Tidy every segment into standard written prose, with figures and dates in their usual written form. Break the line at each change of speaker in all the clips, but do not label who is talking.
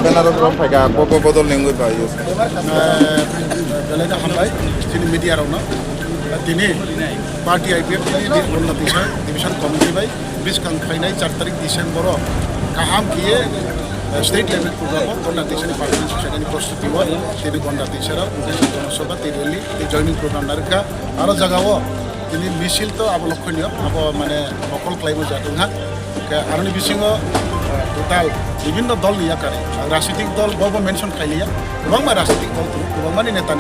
Benaran rom faga bodol nengui ba yus
belayda hambai Tini media rona Tini party IPFT di Gandatwisa division committee bai biskang khainai 4 tarik Desember kaham kiye state level program Gandatwisa ni party society ni prostuti wa Tini Gandatwisa ra জনসভা তে rally তে joining programme নারকা আরো জায়গাও তিনি মিছিল তো অবলক্ষণীয় মানে সকল ক্লাইম জাতুহা আরনি বিসিং টোটাল বিভিন্ন দল ইয়াকারে রাজনৈতিক দল বড় মেনশন খাইলিয়া এবং রাজনৈতিক দল এবং মানে নেতা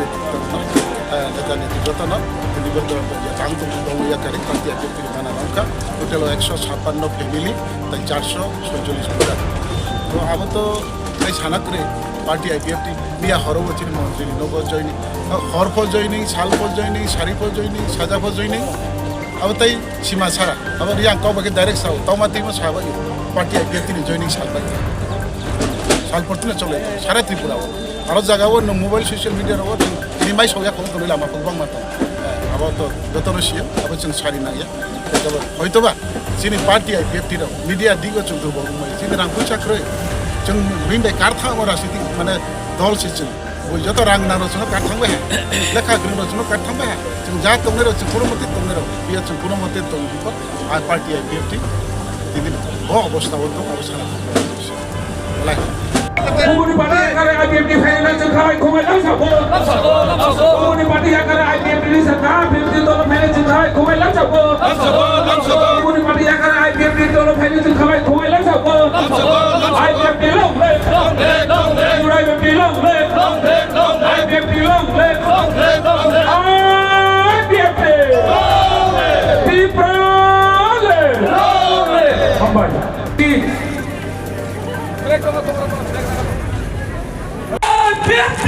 নেতৃত্ব না তিনি বলতে চান্ত দল ইয়াকারে পার্টি আইপিএফটি বানা রংকা টোটাল 156 ফ্যামিলি তাই 447 পরিবার তো আবার তো এই সানাকরে পার্টি IPFT বিয়া হরবচির মন্ত্রী নব জয়নিং হরফ জয়নিং সালফ জয়নিং সারিফ জয়নিং সাজাফ জয়নিং अब तई सीमा सारा अब रियां कबके डाइरेक्ट साउ तमातिमा साबा पार्टी IPFT नि जॉइनिंग सालबाय साल परतिना चले सारा त्रिपुरा आरो जागाव न मोबाइल सोशल मीडिया रो नि माइ सौया खौ तले लामा खौ माता अब तो जतनसिया अब जों सारि नाया तब हयतोबा सिनि पार्टी IPFT रो मीडिया दिगो चुदु बगुमै सिनि रां फैसाख्रै जों बिनदे कारथा राजनीति माने दल सिचन যত রাং নারো ছিল কার থাকবে লেখা গ্রিন ছিল কার থাকবে जों যা তমনে রছে পুরোমতি তমনে রো বিয়া जों পুরোমতি তম দিব আর পার্টি IPFT দিদিন ও অবস্থা বলতো অবস্থা বলাই
Kubun party Yakarwi IPFT final जों खाबाय Khwlaikha साबो Kubun party Yakarwi IPFT नि सरकार 50 दल final जों खाबाय Khwlaikha साबो Kubun party Yakarwi IPFT दल final जों खाबाय Khwlaikha साबो IPFT long live IPFT long live IPFT long live IPFT people hambai IPFT